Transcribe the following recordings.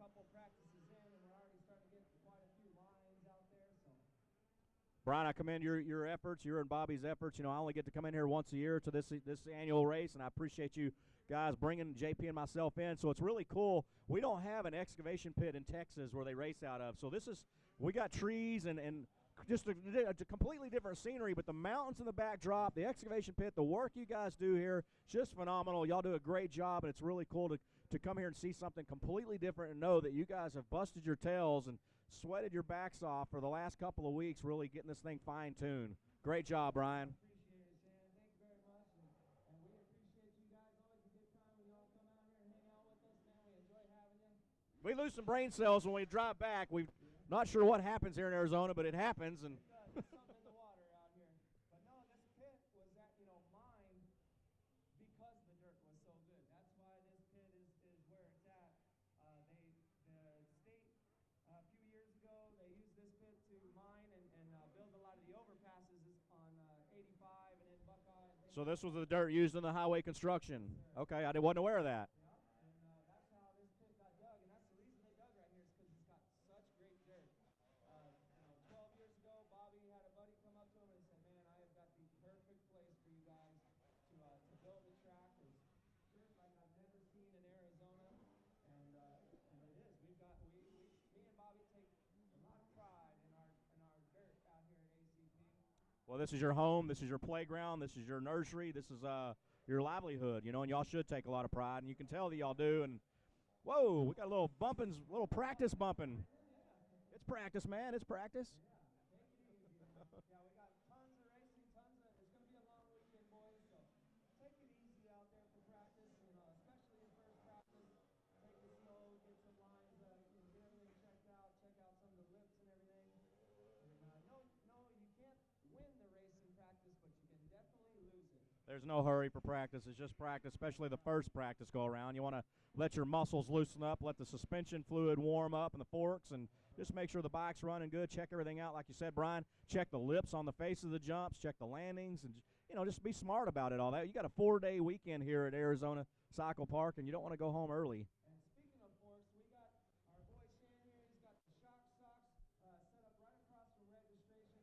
couple practices in, and we're already starting to get quite a few lines out there. So. Brian, I commend your efforts, your and Bobby's efforts. You know, I only get to come in here once a year to this annual race, and I appreciate you guys bringing JP and myself in. So it's really cool. We don't have an excavation pit in Texas where they race out of. So we got trees and just a completely different scenery, but the mountains in the backdrop, the excavation pit, the work you guys do here, just phenomenal. Y'all do a great job, and it's really cool to come here and see something completely different and know that you guys have busted your tails and sweated your backs off for the last couple of weeks really getting this thing fine-tuned. Great job, Brian. Appreciate it, Shannon. Thank you very much, and we appreciate you guys. Always a good time when y'all come out here and hang out with us, man. We enjoy having you. We lose some brain cells when we drive back. We're not sure what happens here in Arizona, but it happens. And there's something in the water out here. But no, this pit was mined because the dirt was so good. That's why this pit is where it's at. The state a few years ago, they used this pit to mine and build a lot of the overpasses on 85 and in Buckeye. So this was the dirt used in the highway construction. Okay, I wasn't aware of that. Yeah, and that's how this pit got dug, and that's the reason they dug right here is because it's got such great dirt. 12 years ago, Bobby had a buddy come up to him and said, "Man, I have got the perfect place for you guys to build a track. There's dirt like I've never seen in Arizona." And it is. Me and Bobby take a lot of pride in our dirt out here at ACP. Well, this is your home. This is your playground. This is your nursery. This is your livelihood, and y'all should take a lot of pride, and you can tell that y'all do. And whoa, we got a little practice bumping. It's practice, man. It's practice. Yeah, take it easy. Yeah, we got tons of racing, it's going to be a long weekend, boys, so take it easy out there for practice, especially in first practice. Take it slow, get some lines, get everything checked out, check out some of the lips and everything. And no, you can't win the race in practice, but you can definitely lose it. There's no hurry for practice. It's just practice, especially the first practice go around. You want to let your muscles loosen up, let the suspension fluid warm up in the forks, and just make sure the bike's running good. Check everything out. Like you said, Brian, check the lips on the face of the jumps, check the landings, and just be smart about it, all that. You got a 4-day weekend here at Arizona Cycle Park, and you don't want to go home early. And speaking of forks, we got our boy Shan here. He's got the shock socks set up right across from registration.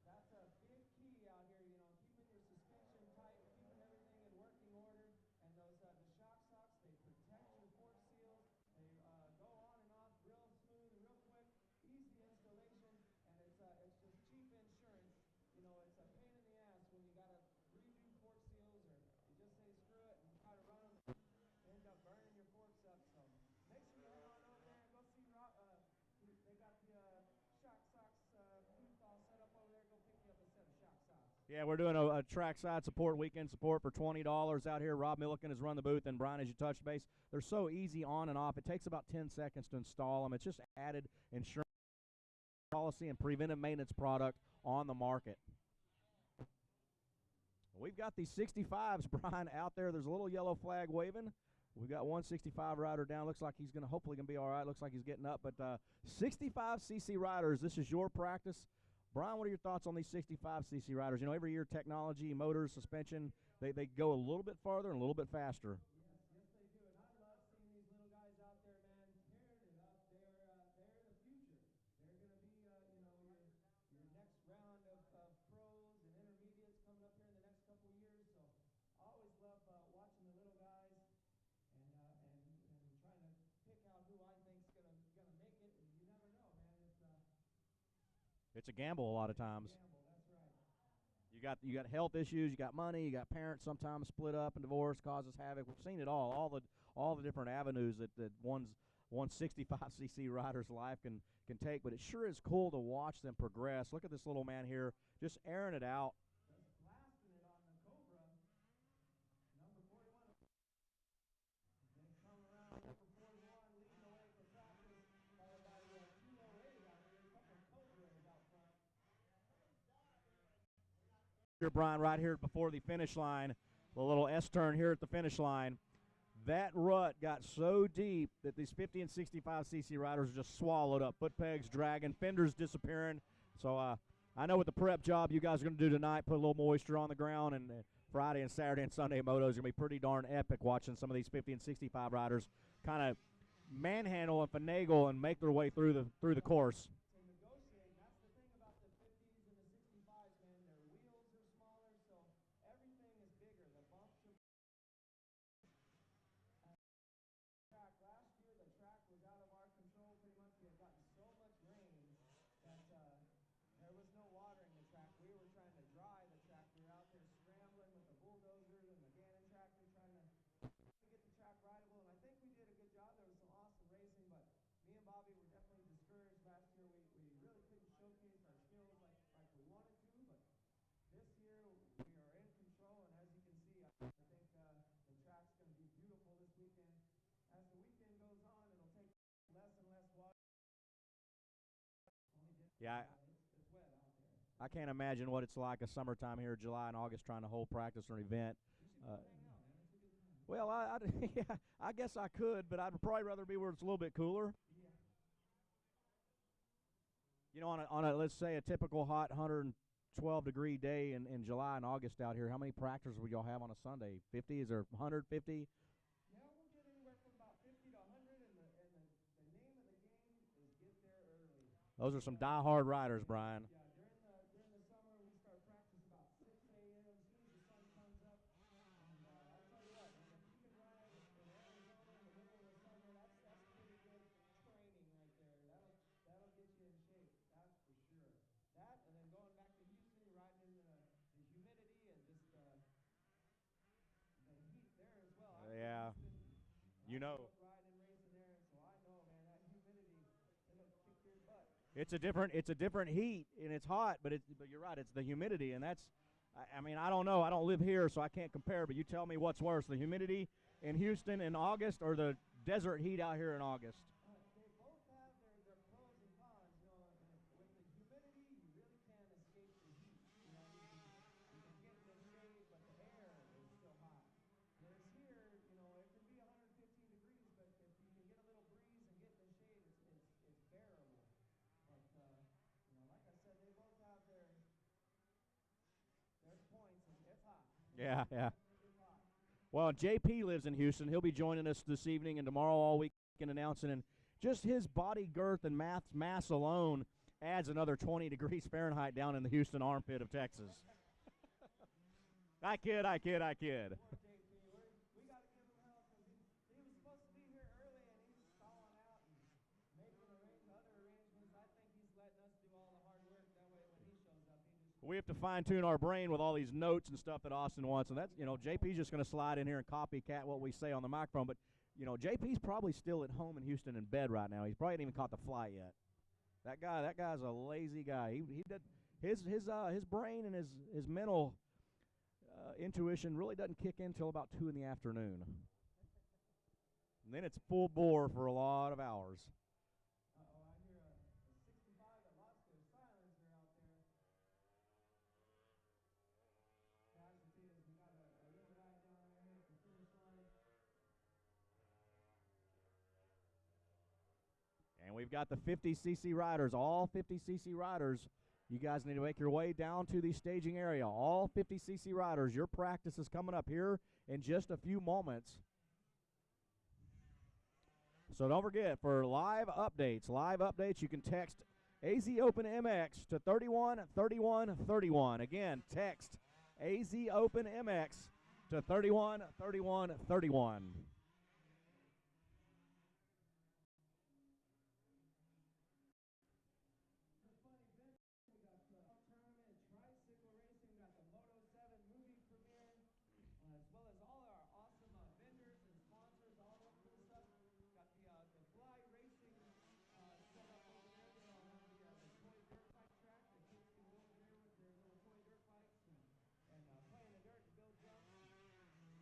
That's a big key out here, keeping your suspension tight, keeping everything in working order. And those the shock socks, they protect your fork seals. They go on and off real smooth and real quick, easy installation, and it's just cheap insurance. It's a pain in the ass when you got to redo fork seals or you just say screw it and try to run them, end up burning your forks up. So make sure you head on over there and go see Rob. They got the shock socks booth all set up over there. Go pick you up a set of shock socks. Yeah, we're doing a trackside support, weekend support for $20 out here. Rob Milliken has run the booth, and Brian, as you touched base, they're so easy on and off. It takes about 10 seconds to install them. It's just added insurance policy and preventive maintenance product on the market. We've got these 65s, Brian, out there. There's a little yellow flag waving. We've got one 65 rider down. Looks like he's hopefully going to be all right. Looks like he's getting up. But 65cc riders, this is your practice. Brian, what are your thoughts on these 65cc riders? Every year technology, motors, suspension, they go a little bit farther and a little bit faster. Yes, they do. And I love seeing these little guys out there, man, tearing it up. They're the future. They're going to be, your next round of pros and intermediates coming up here in the next couple of years. So I always love watching the little guys and trying to pick out who I think's gonna make it. And you never know, man. It's a gamble a lot of times. Gamble, that's right. You got health issues, you got money, you got parents sometimes split up and divorce causes havoc. We've seen it all the different avenues that one 65cc rider's life can take. But it sure is cool to watch them progress. Look at this little man here, just airing it out. Just blasting it on the Cobra. Number 41. They come around number 41, leading the way for practice, followed by 208 out here. A couple of Cobras out front. Here, Brian, right here before the finish line, the little S-turn here at the finish line. That rut got so deep that these 50 and 65cc riders are just swallowed up. Foot pegs dragging, fenders disappearing. So I know with the prep job you guys are going to do tonight, put a little moisture on the ground, and Friday and Saturday and Sunday motos are going to be pretty darn epic watching some of these 50 and 65 riders kind of manhandle and finagle and make their way through the course. To negotiate. That's the thing about the 50s and the 65s, man. Their wheels are smaller, so everything is bigger. The bumps are track. Last year, the track was out of our control pretty much. We had gotten so much rain that there was no water in the track. We were trying to dry the track. We were out there scrambling with the bulldozers and the Gannon tractor trying to get the track rideable, and I think we did a good job. There was some awesome racing, but me and Bobby were definitely discouraged last year. We really couldn't showcase our skills like we wanted to, but this year we are in control, and as you can see, I think the track's going to be beautiful this weekend. As the weekend goes on, it'll take less and less water. Yeah, It's wet out there. I can't imagine what it's like a summertime here, July and August, trying to hold practice or an event. You should come hang out, man. It's a good time. Well, yeah, I guess I could, but I'd probably rather be where it's a little bit cooler. Yeah. You know, on a let's say a typical hot 112-degree day in July and August out here, how many practices would y'all have on a Sunday? 50? Is there 150? Yeah, we'll get anywhere from about 50 to 100, and the name of the game is get there early. Those are some die-hard riders, Brian. Yeah, during the summer we start practice about 6 a.m. as soon as the sun comes up, and I tell you what, man, if you can ride in Arizona in the middle of the summer, that's pretty good training right there. That'll get you in shape, that's for sure. That, and then going back to Houston, riding in the humidity and just the heat there as well. Yeah, you know. Riding and racing there, so I know, man, that humidity, it'll kick your butt. It's a different heat, and it's hot, but you're right, it's the humidity, and that's, I mean, I don't know, I don't live here, so I can't compare, but you tell me what's worse, the humidity in Houston in August or the desert heat out here in August? They both have their pros and cons. You know, with the humidity, you really can't escape the heat. You know, you can get in the shade, but the air is still hot. Whereas here, you know, it can be 115 degrees, but if you can get a little breeze and get in the shade, it's bearable. But you know, like I said, they both have their points, and it's hot. Yeah, yeah. It's hot. Well, JP lives in Houston. He'll be joining us this evening and tomorrow all week announcing, and just his body girth and mass alone adds another 20 degrees Fahrenheit down in the Houston armpit of Texas. I kid. Poor JP. We got to give him hell because he was supposed to be here early, and he's stalling out and making other arrangements. I think he's letting us do all the hard work. That way, when he shows up, he just. We have to fine-tune our brain with all these notes and stuff that Austin wants, and that's, you know, JP's just going to slide in here and copycat what we say on the microphone, but you know, JP's probably still at home in Houston in bed right now. He's probably ain't even caught the flight yet. That guy's a lazy guy. He did his brain and his mental intuition really doesn't kick in until about 2 in the afternoon. And then it's full bore for a lot of hours. Uh-oh, I hear a 65 that lost their silencer out there. Casualties, we got a little guy down there here at the finish line. And we've got the 50cc riders, all 50cc riders. You guys need to make your way down to the staging area. All 50cc riders, your practice is coming up here in just a few moments. So don't forget, for live updates, you can text AZ Open MX to 313131. Again, text AZ Open MX to 313131. As well as all our awesome vendors and sponsors, all that cool stuff. Got the fly racing set up over there. They all have the toy dirt bike track. The kids can go over there with their little toy dirt bikes and play in the dirt and build jumps.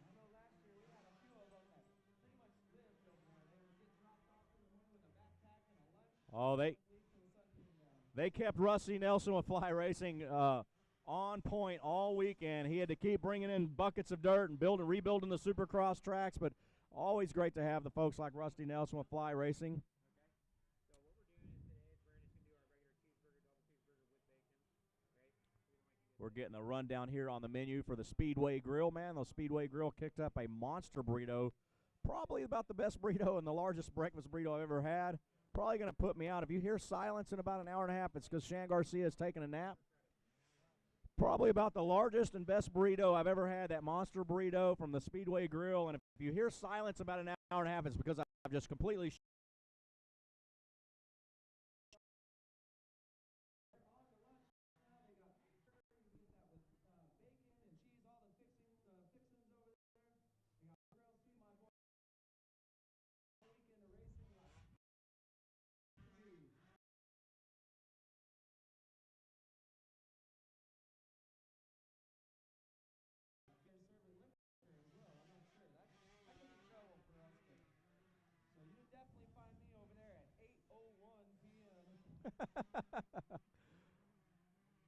I know last year we had a few of them that pretty much lived over there. They would get dropped off in the morning with a backpack and a lunch. Oh, they kept Rusty Nelson with fly racing on point all weekend. He had to keep bringing in buckets of dirt and rebuilding the Supercross tracks, but always great to have the folks like Rusty Nelson with fly racing. We're getting a rundown here on the menu for the Speedway Grill. Man, the Speedway Grill kicked up a monster burrito Probably about the best burrito and the largest breakfast burrito I've ever had. Probably going to put me out. If you hear silence in about an hour and a half, it's because Shan Garcia is taking a nap. Probably about the largest and best burrito I've ever had, that monster burrito from the Speedway Grill. And if you hear silence about an hour and a half, it's because I've just completely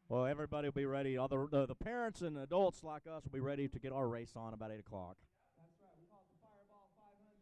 Well, everybody will be ready. All the parents and adults like us will be ready to get our race on about 8 o'clock. That's right. We call it the Fireball 500.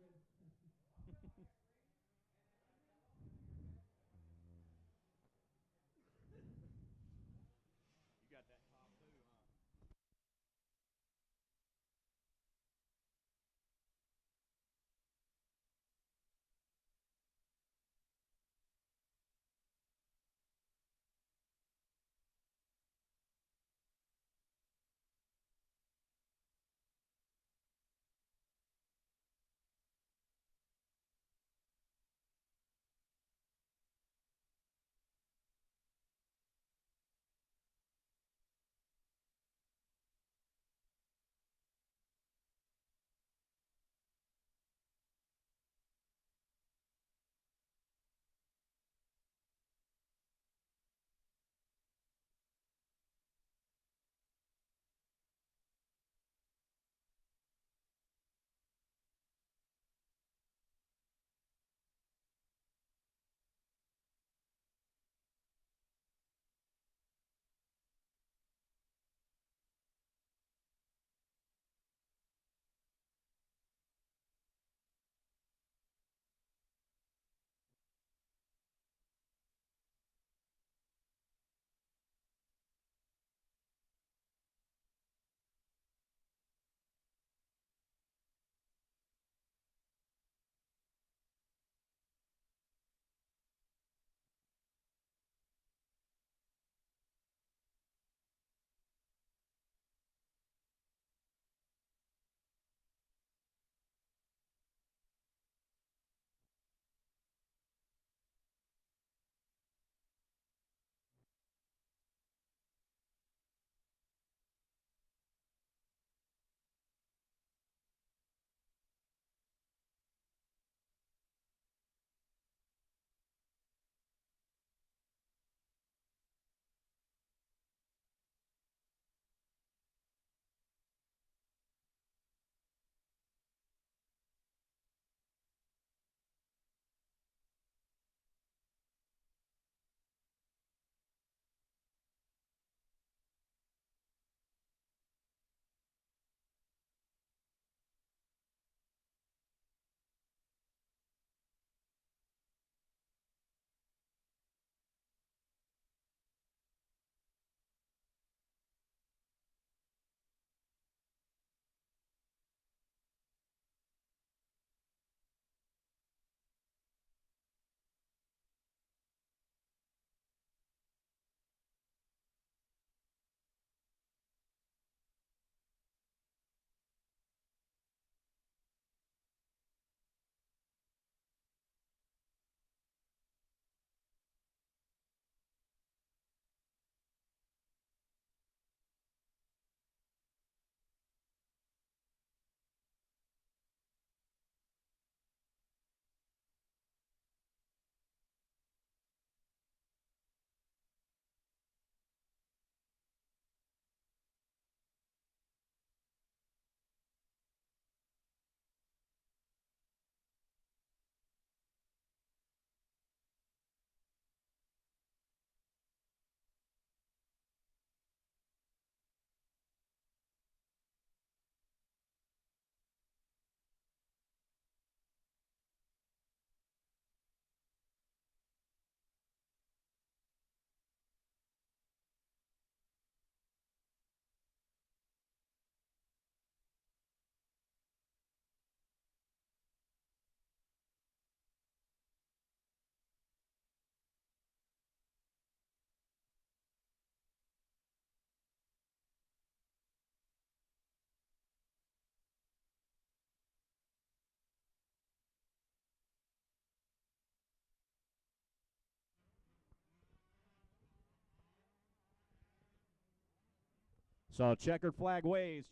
So checkered flag waves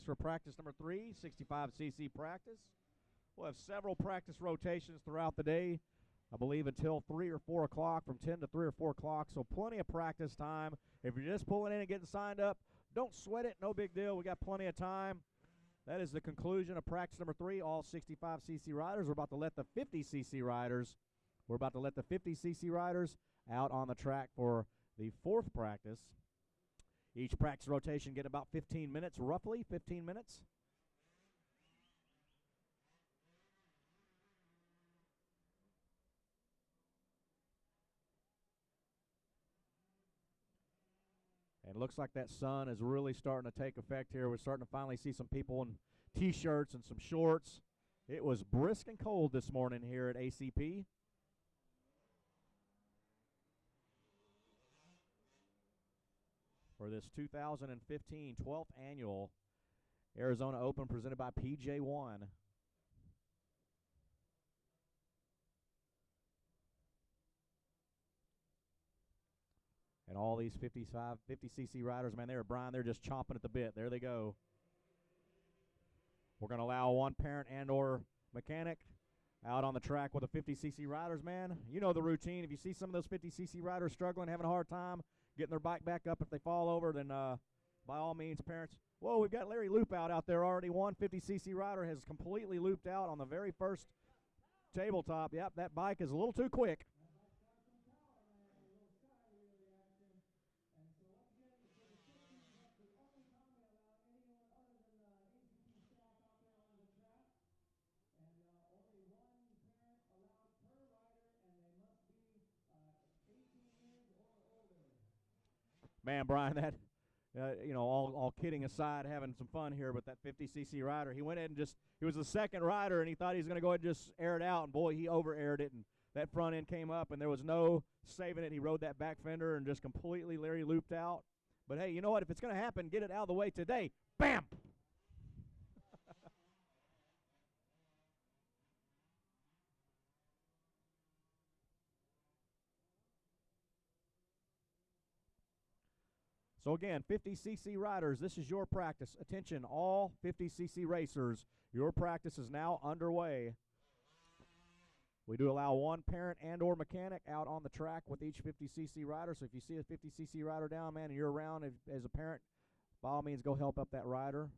for practice number 3, 65cc practice. We'll have several practice rotations throughout the day, I believe until 3 or 4 o'clock, from 10 to 3 or 4 o'clock, so plenty of practice time. If you're just pulling in and getting signed up, don't sweat it, no big deal. We got plenty of time. That is the conclusion of practice number 3, all 65cc riders. We're about to let the 50cc riders out on the track for the 4th practice. Each practice rotation get about 15 minutes, roughly 15 minutes. And it looks like that sun is really starting to take effect here. We're starting to finally see some people in T-shirts and some shorts. It was brisk and cold this morning here at ACP. For this 2015 12th Annual Arizona Open presented by PJ1. And all these 50cc riders, man, they're just chomping at the bit. There they go. We're going to allow one parent and or mechanic out on the track with the 50cc riders, man. You know the routine. If you see some of those 50cc riders struggling, having a hard time getting their bike back up if they fall over, then by all means, parents. Whoa, we've got Larry Loop out there already. One 50cc rider has completely looped out on the very first tabletop. Yep, that bike is a little too quick. Man, Brian, that all kidding aside, having some fun here with that 50cc rider. He went ahead and he was the second rider, and he thought he was going to go ahead and just air it out, and boy, he over-aired it, and that front end came up, and there was no saving it. He rode that back fender and just completely Larry looped out. But hey, you know what? If it's going to happen, get it out of the way today. Bam! So again, 50cc riders, this is your practice. Attention, all 50cc racers, your practice is now underway. We do allow one parent and or mechanic out on the track with each 50cc rider. So if you see a 50cc rider down, man, and you're around as a parent, by all means, go help up that rider.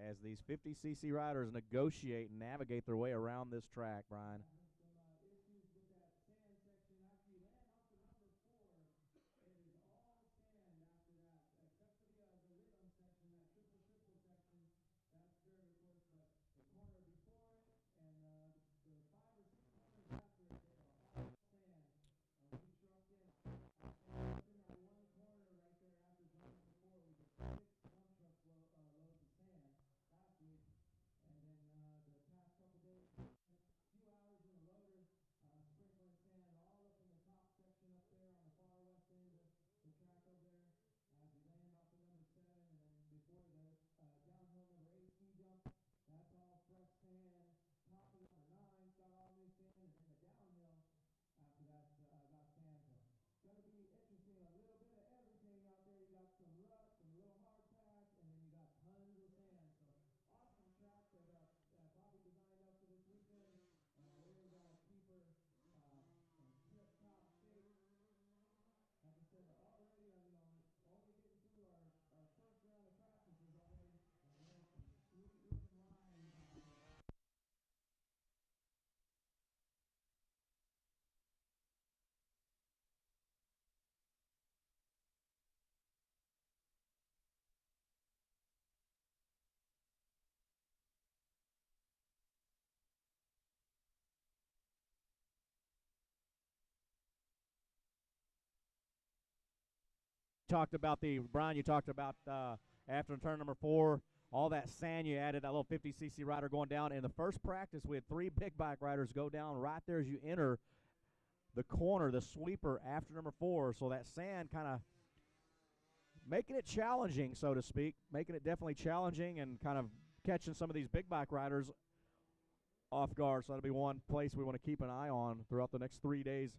As these 50cc riders negotiate and navigate their way around this track, Brian. Brian, you talked about after turn number 4, all that sand you added, that little 50cc rider going down. In the first practice, we had 3 big bike riders go down right there as you enter the corner, the sweeper after number 4. So that sand kind of making it challenging, so to speak, making it definitely challenging and kind of catching some of these big bike riders off guard. So that'll be one place we want to keep an eye on throughout the next 3 days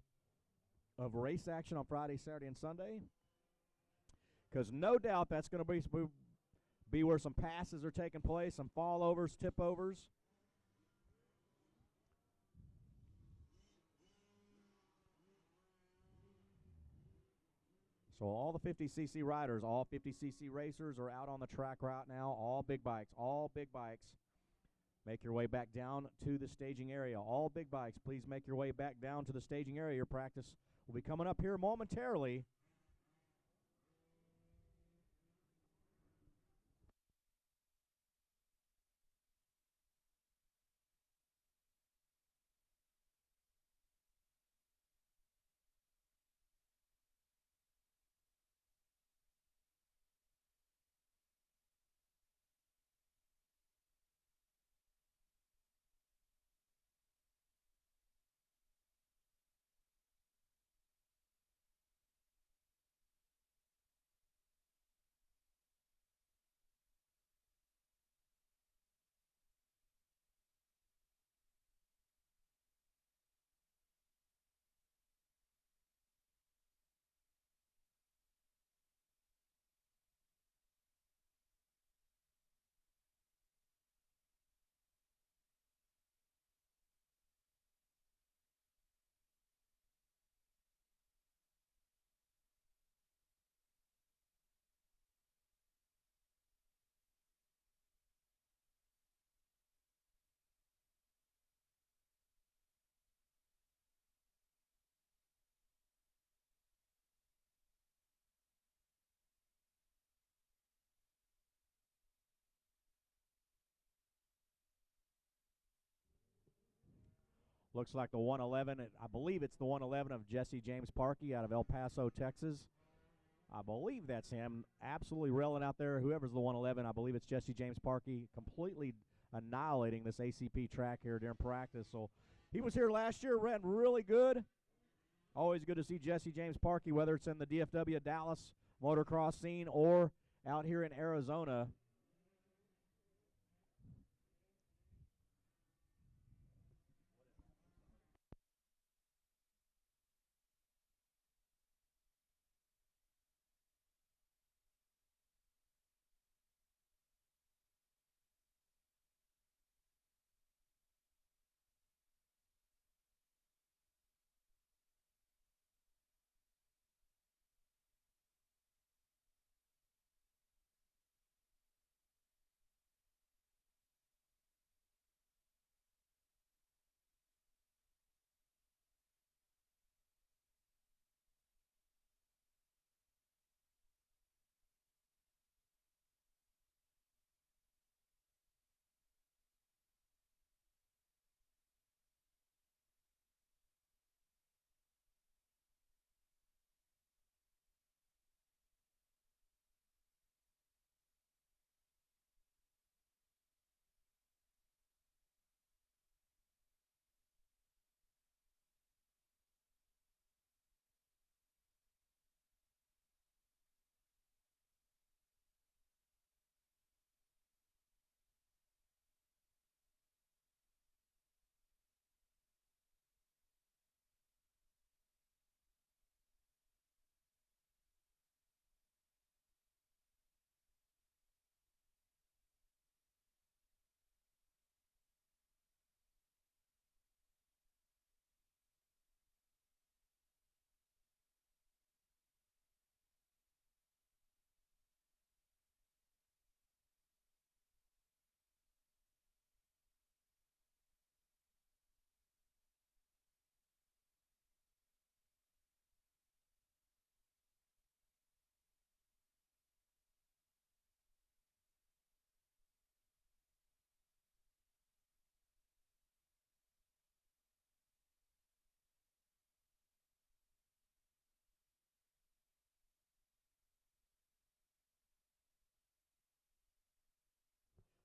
of race action on Friday, Saturday, and Sunday. Because no doubt that's going to be where some passes are taking place, some fallovers, tip-overs. So all the 50cc riders, all 50cc racers are out on the track right now, all big bikes, all big bikes. Make your way back down to the staging area. All big bikes, please make your way back down to the staging area. Your practice will be coming up here momentarily. Looks like the 111, I believe it's the 111 of Jesse James Parkey out of El Paso, Texas. I believe that's him. Absolutely railing out there. Whoever's the 111, I believe it's Jesse James Parkey, completely annihilating this ACP track here during practice. So he was here last year, ran really good. Always good to see Jesse James Parkey, whether it's in the DFW Dallas motocross scene or out here in Arizona.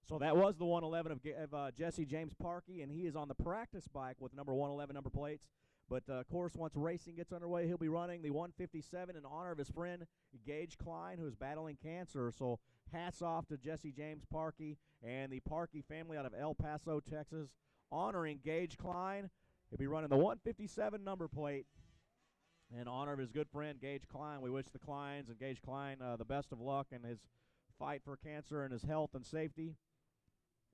So that was the 111 of Jesse James Parkey, and he is on the practice bike with number 111 number plates. But, of course, once racing gets underway, he'll be running the 157 in honor of his friend Gage Klein, who is battling cancer. So hats off to Jesse James Parkey and the Parkey family out of El Paso, Texas, honoring Gage Klein. He'll be running the 157 number plate in honor of his good friend Gage Klein. We wish the Kleins and Gage Klein the best of luck in his fight for cancer and his health and safety.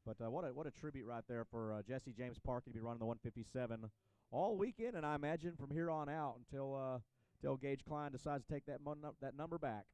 But what a tribute right there for Jesse James Parkey to be running the 157 all weekend, and I imagine from here on out until Gage Klein decides to take that number back.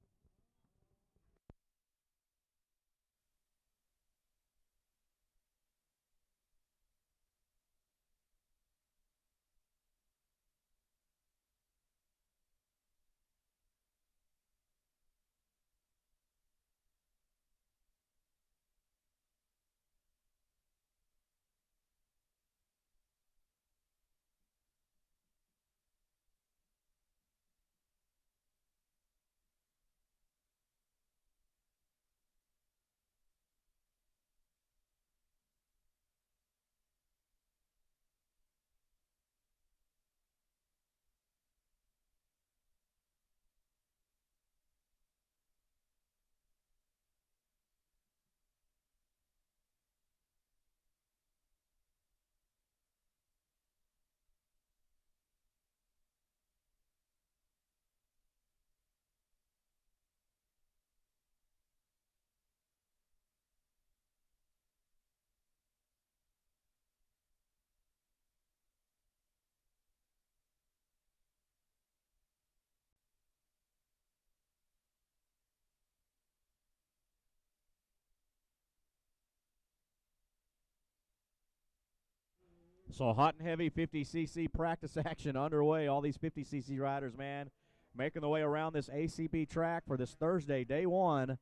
So hot and heavy 50cc practice action underway. All these 50cc riders, man, making their way around this ACB track for this Thursday, day one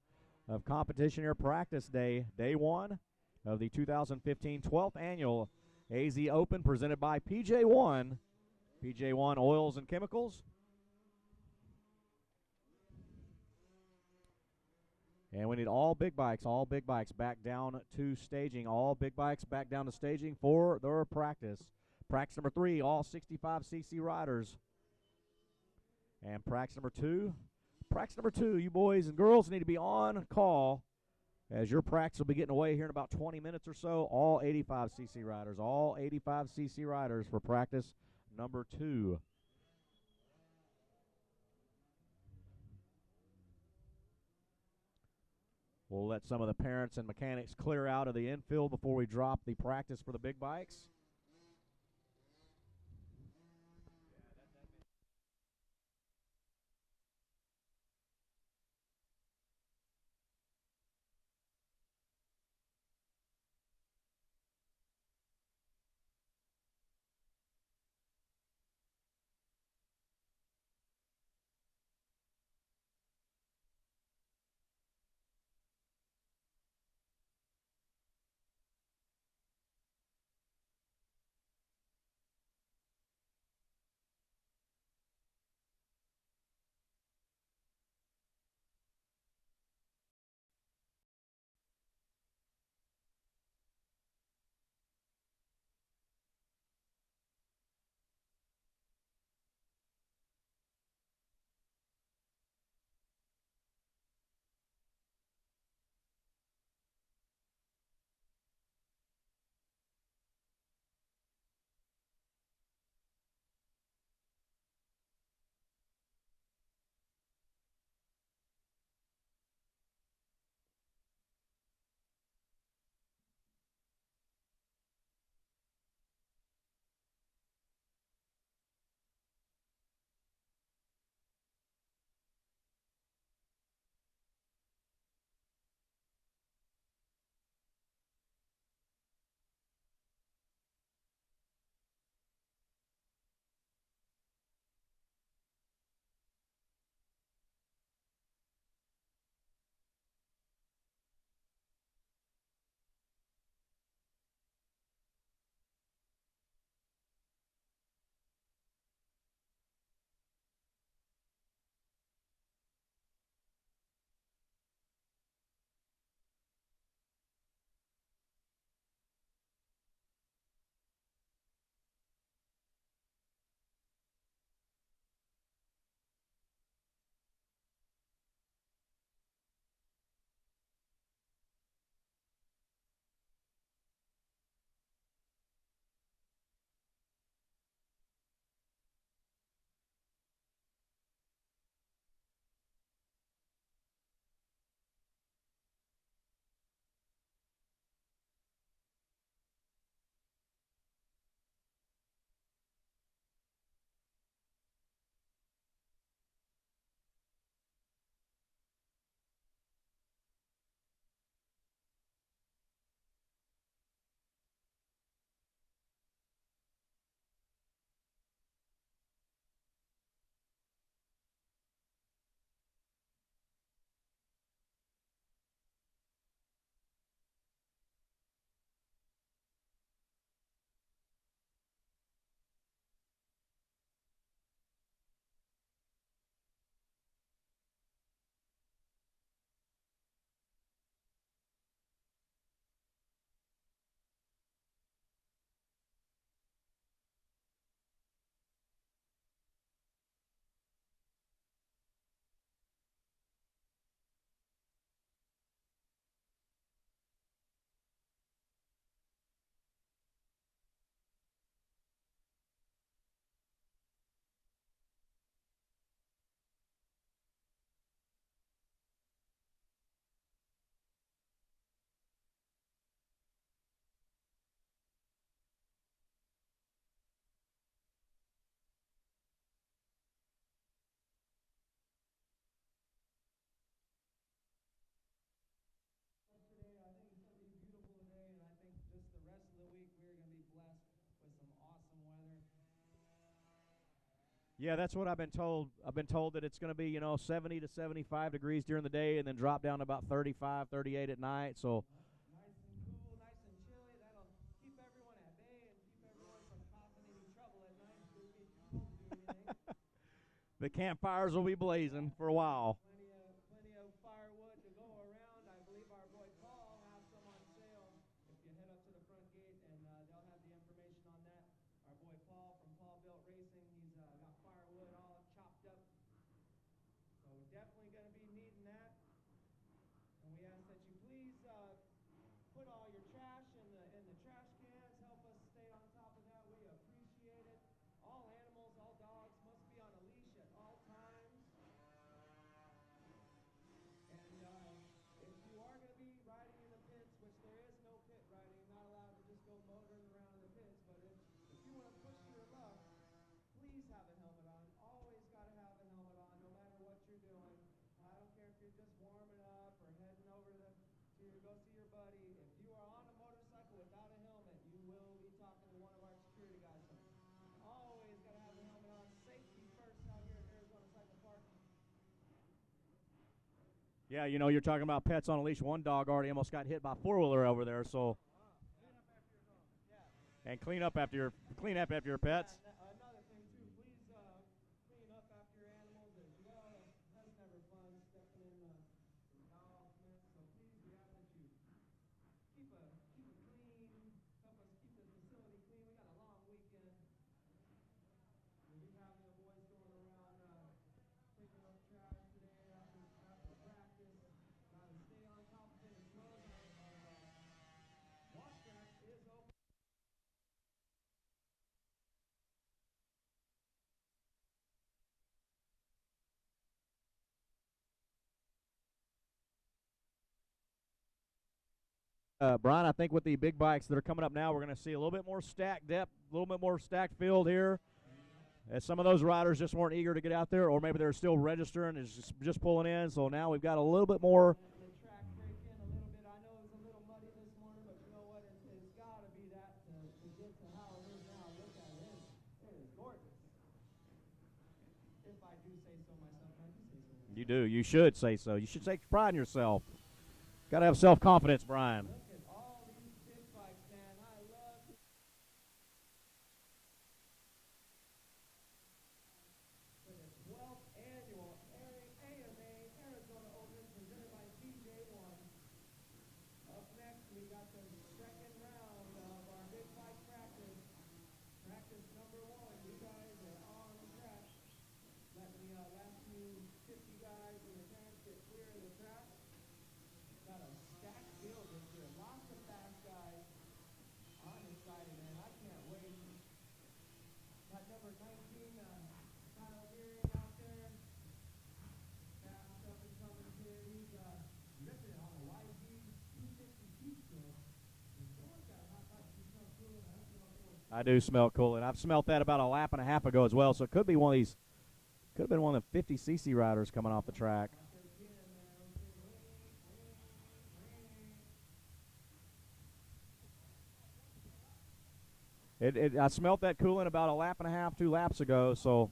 of competition here, practice day, day one of the 2015 12th annual AZ Open presented by PJ1, PJ1 Oils and Chemicals. And we need all big bikes back down to staging. All big bikes back down to staging for their practice. Practice number 3, all 65cc riders. And practice number 2, you boys and girls need to be on call as your practice will be getting away here in about 20 minutes or so. All 85cc riders for practice number 2. We'll let some of the parents and mechanics clear out of the infield before we drop the practice for the big bikes. Yeah, that's what I've been told. I've been told that it's going to be, 70 to 75 degrees during the day and then drop down to about 35, 38 at night. So, Nice and cool, nice and chilly. That'll keep everyone at bay and keep everyone from causing any trouble at night. It would be too cold to do anything. the campfires will be blazing for a while. Plenty of firewood to go around. I believe our boy Paul has some on sale. If you head up to the front gate, and they'll have the information on that. Our boy Paul from Paul Built Racing, he's got firewood all chopped up. So we're definitely going to be needing that. And we ask that you please put all your trash in the trash cans. Help us stay on top of that. We appreciate it. All animals, all dogs must be on a leash at all times. And if you are going to be riding in the pits, which there is no pit riding, not allowed to just go motoring around in the pits, but if you want to push your luck, please have a helmet on. Always got to have a helmet on, no matter what you're doing. I don't care if you're just warming up or heading over to go see your buddy. If you are on a motorcycle without a helmet, you will be talking to one of our security guys. So always got to have a helmet on. Safety first out here at Arizona Cycle Park. Yeah, you're talking about pets on a leash. One dog already almost got hit by a four-wheeler over there. So, and clean up after your pets. Another thing too, please clean up after your animals as well. That's never fun stepping in dog mess. So please, we ask that you keep it clean. Help us keep the facility clean. We got a long weekend. We'll be having the boys going around picking up trash today after practice. Got to stay on top of it as well as our wash track is open. Brian, I think with the big bikes that are coming up now, we're going to see a little bit more stacked depth, a little bit more stacked field here. As some of those riders just weren't eager to get out there, or maybe they're still registering, is just pulling in. So now we've got a little bit more. The track break in a little bit. I know it was a little muddy this morning, but you know what? It's got to be that to get to how it is now. Look at it. It is gorgeous. If I do say so myself, I do say so myself. You do. You should say so. You should take pride in yourself. Got to have self-confidence, Brian. Look at all these big bikes, man. I love for the 12th annual AMA Arizona Open presented by PJ1. Up next, we got the second round of our big bike practice. Practice number 1. You guys are on the track. Let the last few 50 guys in the tank get clear of the track. Got a stacked field this year. Lots of fast guys. I'm excited, man. I can't wait. Got number 19, Kyle Gearing out there. Fast up and coming kid. He's ripping it on a YG 252 still. Someone's got a hot bike. You smell cool, and I smell cool. I do smell coolant. I've smelt that about a lap and a half ago as well. So it could be one of these. Could have been one of the 50cc riders coming off the track. I smelt that coolant about a lap and a half, 2 laps ago, so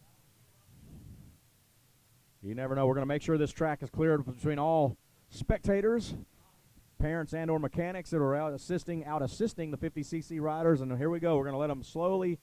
you never know. We're going to make sure this track is cleared between all spectators, parents and or mechanics that are out assisting the 50cc riders, and here we go. We're going to let them slowly